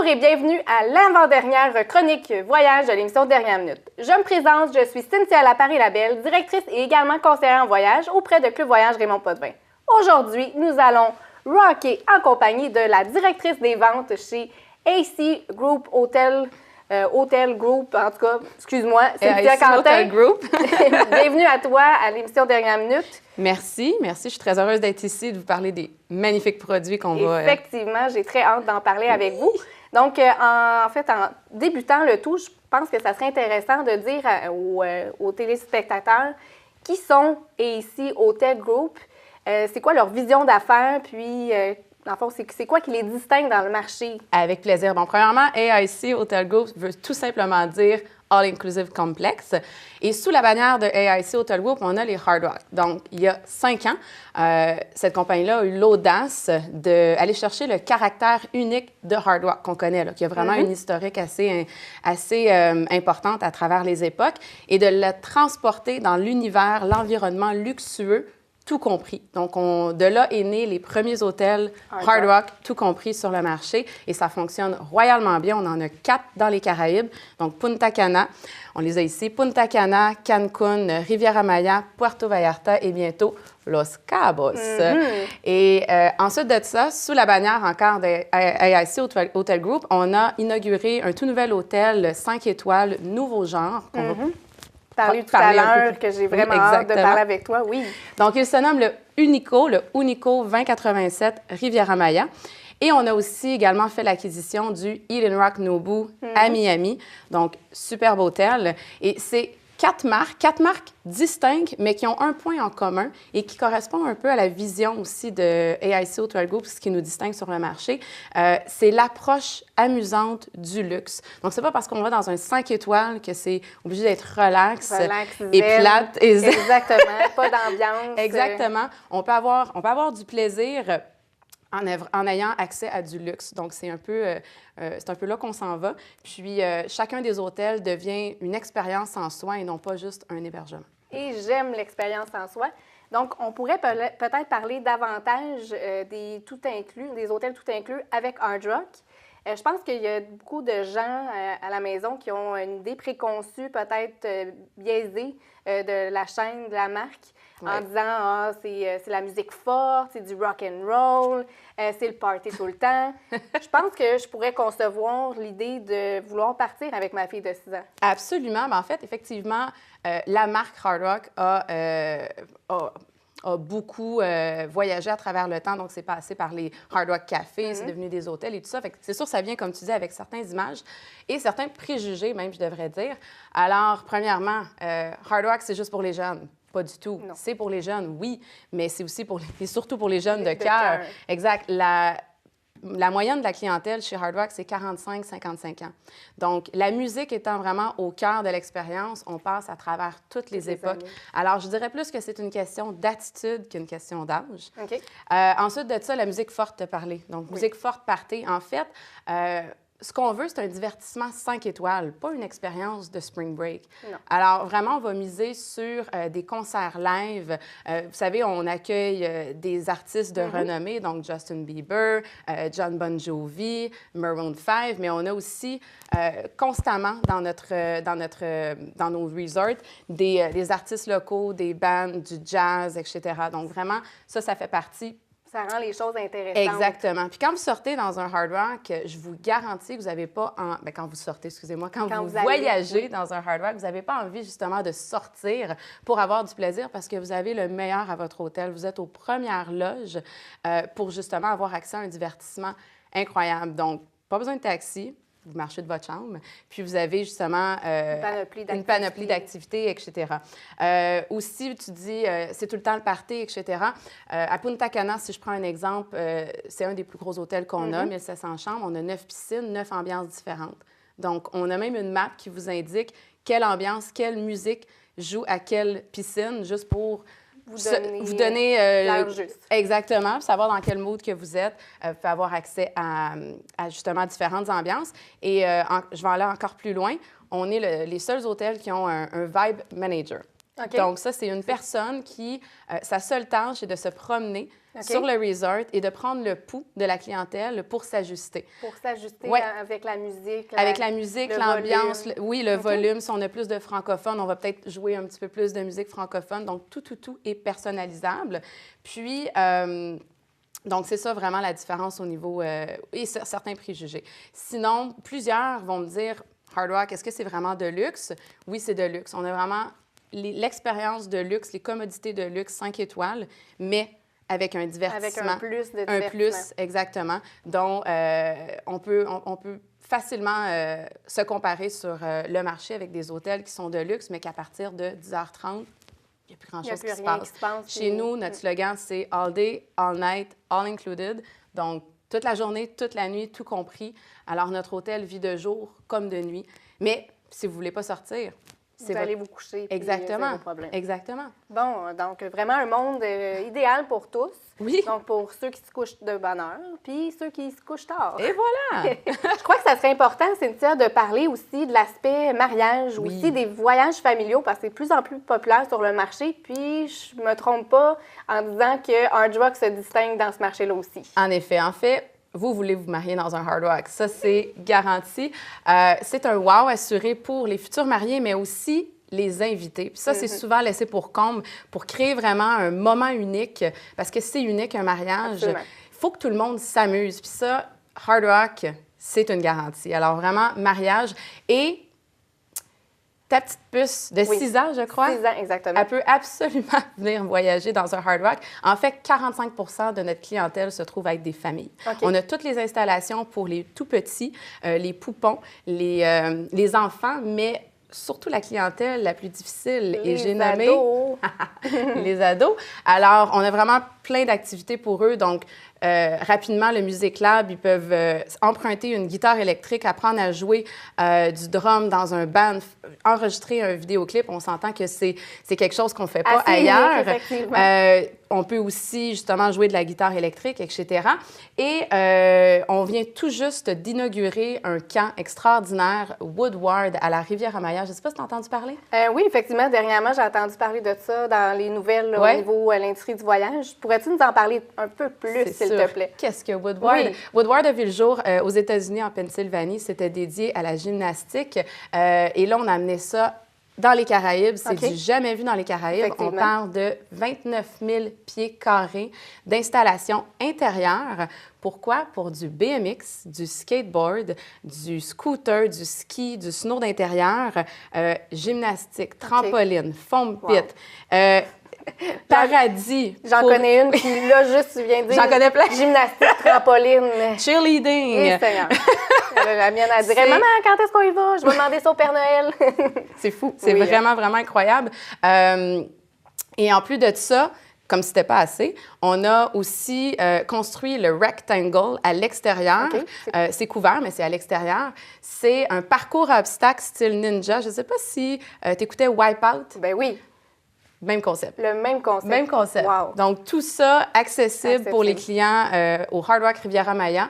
et bienvenue à l'avant-dernière chronique voyage de l'émission Dernière Minute. Je me présente, je suis Cynthia Laparé-Labelle, directrice et également conseillère en voyage auprès de Club Voyage Raymond Potvin. Aujourd'hui, nous allons rocker en compagnie de la directrice des ventes chez AC Group Hotel Group, en tout cas, excuse-moi, Cynthia Quentin. Hotel Group. Bienvenue à toi à l'émission Dernière Minute. Merci. Je suis très heureuse d'être ici, de vous parler des magnifiques produits qu'on va... Effectivement, j'ai très hâte d'en parler avec vous. Donc, en débutant le tout, je pense que ça serait intéressant de dire aux téléspectateurs qui sont AC Hotel Group, c'est quoi leur vision d'affaires, puis... dans le fond, c'est quoi qui les distingue dans le marché? Avec plaisir. Bon, premièrement, AIC Hotel Group veut tout simplement dire All Inclusive Complex. Et sous la bannière de AIC Hotel Group, on a les Hard Rock. Donc, il y a 5 ans, cette compagnie-là a eu l'audace d'aller chercher le caractère unique de Hard Rock qu'on connaît, là, qui a vraiment une historique assez importante à travers les époques, et de le transporter dans l'univers, l'environnement luxueux, tout compris. Donc, de là est né les premiers hôtels Hard Rock, tout compris sur le marché. Et ça fonctionne royalement bien. On en a 4 dans les Caraïbes. Donc, Punta Cana, on les a ici. Punta Cana, Cancun, Riviera Maya, Puerto Vallarta et bientôt Los Cabos. Et ensuite de ça, sous la bannière encore de AIC Hotel Group, on a inauguré un tout nouvel hôtel 5 étoiles, nouveau genre, qu'on va parler tout à l'heure, que j'ai vraiment hâte de parler avec toi, oui. Donc, il se nomme le Unico 2087 Riviera Maya. Et on a aussi également fait l'acquisition du Eden Rock Nobu à Miami. Donc, superbe hôtel. Et c'est 4 marques distinctes, mais qui ont un point en commun et qui correspondent un peu à la vision aussi de AIC Hotel Group, ce qui nous distingue sur le marché. C'est l'approche amusante du luxe. Donc, c'est pas parce qu'on va dans un 5 étoiles que c'est obligé d'être relax et plate. Exactement, pas d'ambiance. Exactement. On peut avoir du plaisir en ayant accès à du luxe. Donc, c'est un peu là qu'on s'en va. Puis, chacun des hôtels devient une expérience en soi et non pas juste un hébergement. Et j'aime l'expérience en soi. Donc, on pourrait peut-être parler davantage des hôtels tout inclus avec Hard Rock. Je pense qu'il y a beaucoup de gens à la maison qui ont une idée préconçue, peut-être biaisée, de la chaîne, de la marque. Ouais. En disant c'est la musique forte, c'est du rock and roll, c'est le party tout le temps. Je pense que je pourrais concevoir l'idée de vouloir partir avec ma fille de 6 ans. Absolument. En fait, effectivement, la marque Hard Rock a beaucoup voyagé à travers le temps. Donc, c'est passé par les Hard Rock Café, c'est devenu des hôtels et tout ça. Fait que c'est sûr, ça vient, comme tu dis, avec certaines images et certains préjugés, même, je devrais dire. Alors, premièrement, Hard Rock, c'est juste pour les jeunes. Pas du tout. C'est pour les jeunes, oui, mais c'est aussi surtout pour les jeunes de cœur. Exact. La moyenne de la clientèle chez Hard Rock, c'est 45-55 ans. Donc, la musique étant vraiment au cœur de l'expérience, on passe à travers toutes les époques. Alors, je dirais plus que c'est une question d'attitude qu'une question d'âge. Okay. Ensuite de ça, la musique forte, te parler. Donc, musique forte, party. En fait, ce qu'on veut, c'est un divertissement 5 étoiles, pas une expérience de spring break. Non. Alors, vraiment, on va miser sur des concerts live. Vous savez, on accueille des artistes de renommée, donc Justin Bieber, John Bon Jovi, Maroon 5, mais on a aussi constamment dans nos resorts des artistes locaux, des bands, du jazz, etc. Donc, vraiment, ça fait partie. Ça rend les choses intéressantes. Exactement. Puis quand vous sortez dans un Hard Rock, je vous garantis que vous n'avez pas... quand vous voyagez dans un Hard Rock, vous n'avez pas envie justement de sortir pour avoir du plaisir parce que vous avez le meilleur à votre hôtel. Vous êtes aux premières loges pour justement avoir accès à un divertissement incroyable. Donc, pas besoin de taxi. Vous marchez de votre chambre, puis vous avez justement une panoplie d'activités, etc. Aussi, tu dis, c'est tout le temps le party, etc. À Punta Cana, si je prends un exemple, c'est un des plus gros hôtels qu'on a, 1700 chambres. On a 9 piscines, 9 ambiances différentes. Donc, on a même une map qui vous indique quelle ambiance, quelle musique joue à quelle piscine, juste pour... Vous donner l'heure juste. Exactement, savoir dans quel mood que vous êtes. Vous pouvez avoir accès à justement différentes ambiances. Et je vais aller encore plus loin. On est les seuls hôtels qui ont un Vibe Manager. OK. Donc, ça, c'est une personne qui, sa seule tâche est de se promener sur le resort et de prendre le pouls de la clientèle pour s'ajuster. Pour s'ajuster Ouais. avec la musique. Avec la musique, le l'ambiance, volume. oui, le OK. volume. Si on a plus de francophones, on va peut-être jouer un petit peu plus de musique francophone. Donc, tout est personnalisable. Puis, donc, c'est ça vraiment la différence au niveau et certains préjugés. Sinon, plusieurs vont me dire, Hard Rock, est-ce que c'est vraiment de luxe? Oui, c'est de luxe. On a vraiment l'expérience de luxe, les commodités de luxe 5 étoiles, mais avec un divertissement. Avec un plus de Un divertissement. plus, exactement. Donc, on peut facilement se comparer sur le marché avec des hôtels qui sont de luxe, mais qu'à partir de 10h30, il n'y a plus grand-chose qui se passe. Chez nous, notre slogan, c'est « All day, all night, all included ». Donc, toute la journée, toute la nuit, tout compris. Alors, notre hôtel vit de jour comme de nuit. Mais si vous ne voulez pas sortir, vous allez vous coucher. Exactement. Zéro problème. Exactement. Bon, donc vraiment un monde idéal pour tous. Oui. Donc pour ceux qui se couchent de bonne heure, puis ceux qui se couchent tard. Et voilà! Je crois que ça serait important, Cynthia, de parler aussi de l'aspect mariage, Oui. aussi des voyages familiaux, parce que c'est de plus en plus populaire sur le marché. Puis je me trompe pas en disant que Hard Rock se distingue dans ce marché-là aussi. En effet. Vous voulez vous marier dans un Hard Rock. Ça, c'est garanti. C'est un wow assuré pour les futurs mariés, mais aussi les invités. Puis ça, c'est souvent laissé pour comble pour créer vraiment un moment unique, parce que c'est unique, un mariage. Absolument. Il faut que tout le monde s'amuse. Puis ça, Hard Rock, c'est une garantie. Alors vraiment, mariage. Et ta petite puce de 6 ans, je crois. 6 ans, exactement. Elle peut absolument venir voyager dans un Hard Rock. En fait, 45 de notre clientèle se trouve avec des familles. OK. On a toutes les installations pour les tout-petits, les poupons, les enfants, mais surtout la clientèle la plus difficile. Et j'ai nommé les ados. Alors, on a vraiment plein d'activités pour eux. Donc, rapidement, le Music Lab, ils peuvent emprunter une guitare électrique, apprendre à jouer du drum dans un band, enregistrer un vidéoclip. On s'entend que c'est quelque chose qu'on ne fait pas assez ailleurs. unique, effectivement. On peut aussi, justement, jouer de la guitare électrique, etc. Et on vient tout juste d'inaugurer un camp extraordinaire, Woodward, à la Rivière-à-Maya. Je ne sais pas si tu as entendu parler. Oui, effectivement. Dernièrement, j'ai entendu parler de ça dans les nouvelles là, Ouais. au niveau de l'industrie du voyage. Pourrais-tu nous en parler un peu plus, s'il te plaît? Qu'est-ce que Woodward? Oui. Woodward a vu le jour aux États-Unis, en Pennsylvanie. C'était dédié à la gymnastique. Et là, on a amené ça dans les Caraïbes. C'est OK. du jamais vu dans les Caraïbes. On Effectivement. parle de 29 000 pieds carrés d'installation intérieure. Pourquoi? Pour du BMX, du skateboard, du scooter, du ski, du snow d'intérieur, gymnastique, trampoline, foam pit. Paradis. J'en connais une qui, là, juste, tu viens de dire. J'en connais plein. Gymnastique, trampoline. Cheerleading. Oui, Seigneur. La mienne, elle dirait, C'est- maman, quand est-ce qu'on y va? Je vais demander ça au Père Noël. C'est fou. C'est Oui. vraiment, vraiment incroyable. Et en plus de ça, comme si c'était pas assez, on a aussi construit le Rectangle à l'extérieur. OK. C'est couvert, mais c'est à l'extérieur. C'est un parcours à obstacles style ninja. Je sais pas si tu écoutais Wipeout. Ben oui, Même concept. le même concept. Même concept. Wow. Donc, tout ça accessible pour les Accessible. clients au Hard Rock Riviera-Maya.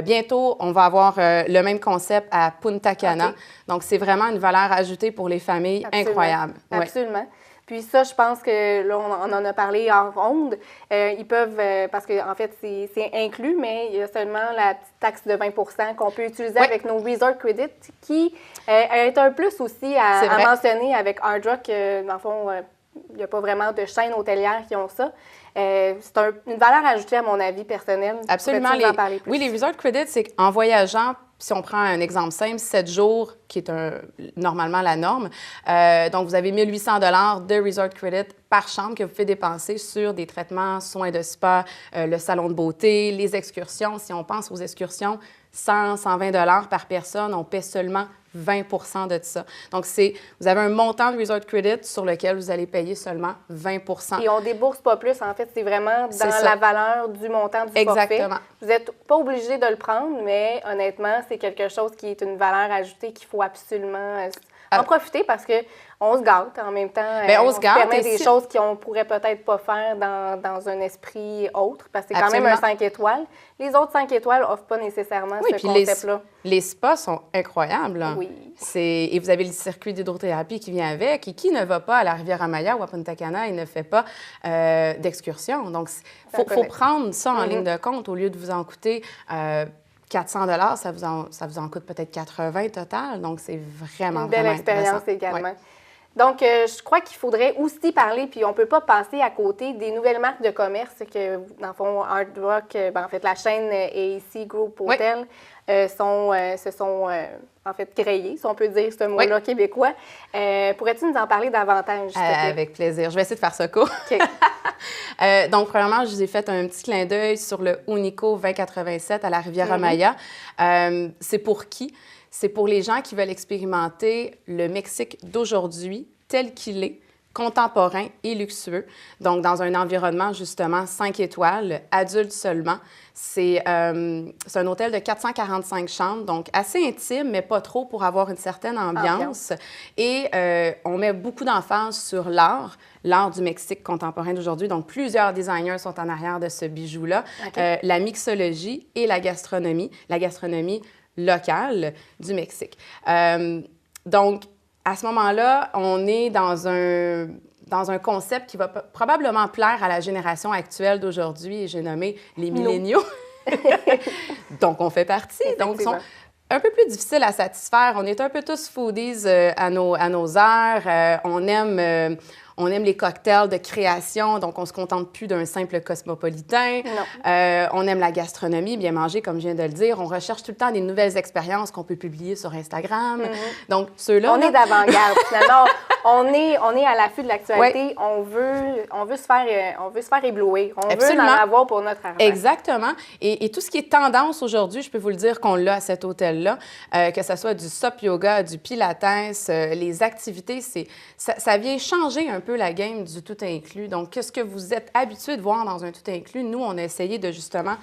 Bientôt, on va avoir le même concept à Punta Cana. OK. Donc, c'est vraiment une valeur ajoutée pour les familles Absolument. incroyable. Ouais. Absolument. Puis ça, je pense que là, on en a parlé en ronde. Ils peuvent, parce qu'en fait, c'est inclus, mais il y a seulement la petite taxe de 20 qu'on peut utiliser Oui. avec nos Resort Credit, qui est un plus aussi C'est à vrai. mentionner avec Hard Rock. Dans le fond, il n'y a pas vraiment de chaînes hôtelières qui ont ça. C'est une valeur ajoutée, à mon avis, personnel. Absolument. Pourrais-tu nous en parler plus? Oui, les Resort Credits, c'est qu'en voyageant, si on prend un exemple simple, 7 jours, qui est normalement la norme, donc vous avez 1 800 $ de Resort Credit par chambre que vous pouvez dépenser sur des traitements, soins de spa, le salon de beauté, les excursions. Si on pense aux excursions, 100, 120 $ par personne, on paie seulement 20 de ça. Donc, vous avez un montant de Resort Credit sur lequel vous allez payer seulement 20 Et on débourse pas plus, en fait, c'est vraiment C'est dans ça. la valeur du montant du Exactement. forfait. Vous n'êtes pas obligé de le prendre, mais honnêtement, c'est quelque chose qui est une valeur ajoutée qu'il faut absolument en profiter parce qu'on se gâte en même temps. On se permet des choses qu'on pourrait peut-être pas faire dans un esprit autre parce que c'est quand même un 5 étoiles. Les autres 5 étoiles n'offrent pas nécessairement ce concept-là. Les spas sont incroyables. Là. Oui. Et vous avez le circuit d'hydrothérapie qui vient avec. Et qui ne va pas à la Rivière-Amaya ou à Punta Cana et ne fait pas d'excursion? Donc, il faut prendre ça en ligne de compte au lieu de vous en coûter 400 $, ça vous en coûte peut-être 80 total. Donc, c'est vraiment, une belle expérience également. Ouais. Donc, je crois qu'il faudrait aussi parler, puis on ne peut pas passer à côté des nouvelles marques de commerce que, dans le fond, Hard Rock, en fait, la chaîne AAC Group Hotel, se sont en fait créées, si on peut dire ce mot-là québécois. Pourrais-tu nous en parler davantage? Avec plaisir. Je vais essayer de faire ça court. Okay. Donc, premièrement, je vous ai fait un petit clin d'œil sur le Unico 2087 à la Rivière-Amaya. C'est pour qui? C'est pour les gens qui veulent expérimenter le Mexique d'aujourd'hui tel qu'il est, contemporain et luxueux. Donc, dans un environnement, justement, 5 étoiles, adulte seulement. C'est un hôtel de 445 chambres, donc assez intime, mais pas trop pour avoir une certaine ambiance. Et on met beaucoup d'emphase sur l'art du Mexique contemporain d'aujourd'hui. Donc, plusieurs designers sont en arrière de ce bijou-là. Okay. La mixologie et la gastronomie locale du Mexique. Donc, à ce moment-là, on est dans un concept qui va probablement plaire à la génération actuelle d'aujourd'hui, et j'ai nommé les milléniaux. Donc, on fait partie. Donc, ils sont un peu plus difficiles à satisfaire. On est un peu tous foodies à nos heures. On aime les cocktails de création, donc on ne se contente plus d'un simple cosmopolitain. On aime la gastronomie, bien manger, comme je viens de le dire. On recherche tout le temps des nouvelles expériences qu'on peut publier sur Instagram. Donc, ceux-là... On est d'avant-garde, finalement. On est à l'affût de l'actualité. On veut se faire éblouir. On veut en avoir pour notre argent. Exactement. Et tout ce qui est tendance aujourd'hui, je peux vous le dire qu'on l'a à cet hôtel-là, que ce soit du SUP yoga, du pilates, les activités, ça vient changer un peu la game du tout inclus. Donc, qu'est-ce que vous êtes habitué de voir dans un tout inclus? Nous, on a essayé de justement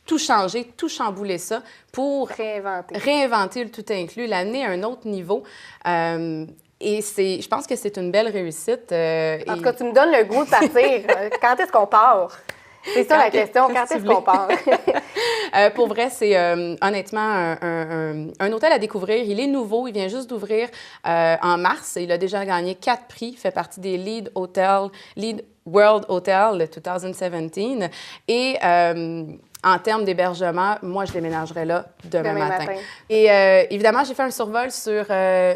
tout changer, tout chambouler ça pour réinventer le tout inclus, l'amener à un autre niveau. Et je pense que c'est une belle réussite. En tout cas, tu me donnes le goût de partir. Quand est-ce qu'on part? C'est ça la question. Quand est-ce qu'on part? Pour vrai, c'est honnêtement un hôtel à découvrir. Il est nouveau. Il vient juste d'ouvrir en mars. Il a déjà gagné 4 prix. Il fait partie des Lead World Hotel de 2017. Et en termes d'hébergement, moi, je déménagerai là demain matin. Et évidemment, j'ai fait un survol sur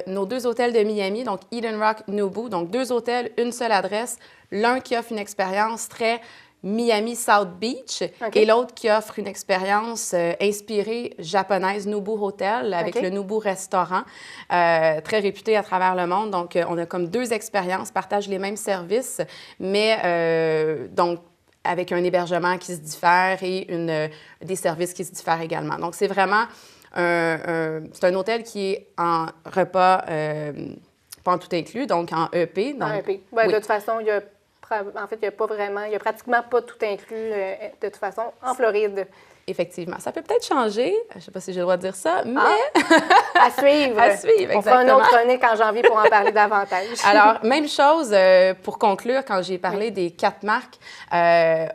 nos 2 hôtels de Miami, donc Eden Rock, Nobu. Donc, 2 hôtels, une seule adresse. L'un qui offre une expérience très Miami South Beach et l'autre qui offre une expérience inspirée japonaise, Nobu Hotel, avec le Nobu Restaurant, très réputé à travers le monde. Donc, on a comme 2 expériences, partagent les mêmes services, mais donc avec un hébergement qui se diffère et des services qui se diffèrent également. Donc, c'est vraiment c'est un hôtel qui est en repas, pas en tout inclus, donc en EP. Donc, en EP. Ben, de toute façon, il y a pratiquement pas tout inclus de toute façon en Floride. Effectivement. Ça peut peut-être changer. Je ne sais pas si j'ai le droit de dire ça, mais... À suivre. À suivre, exactement. On fera une autre chronique en janvier pour en parler davantage. Alors, même chose, pour conclure, quand j'ai parlé des 4 marques,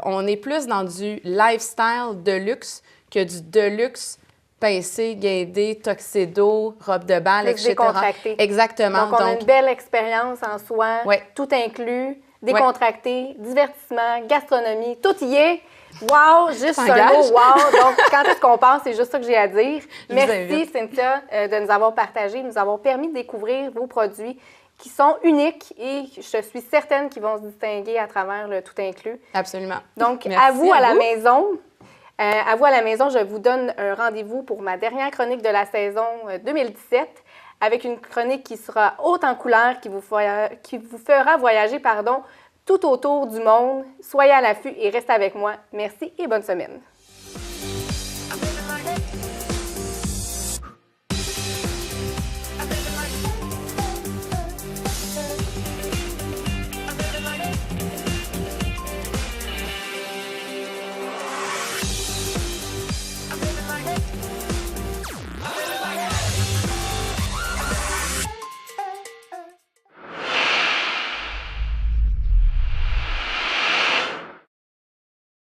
on est plus dans du lifestyle de luxe que du deluxe pincé, guindé, tuxedo, robe de bal, etc. Décontracté. Exactement. Donc, on a une belle expérience en soi, tout inclus, décontracté, divertissement, gastronomie, tout y est. Wow! Juste un mot, wow! Donc, quand est-ce qu'on pense? C'est juste ça que j'ai à dire. Merci, Cynthia, de nous avoir partagé, de nous avoir permis de découvrir vos produits qui sont uniques et je suis certaine qu'ils vont se distinguer à travers le tout inclus. Absolument. Donc, à vous à la maison. À vous à la maison, je vous donne un rendez-vous pour ma dernière chronique de la saison 2017 avec une chronique qui sera haute en couleurs, qui vous fera voyager, tout autour du monde. Soyez à l'affût et restez avec moi. Merci et bonne semaine.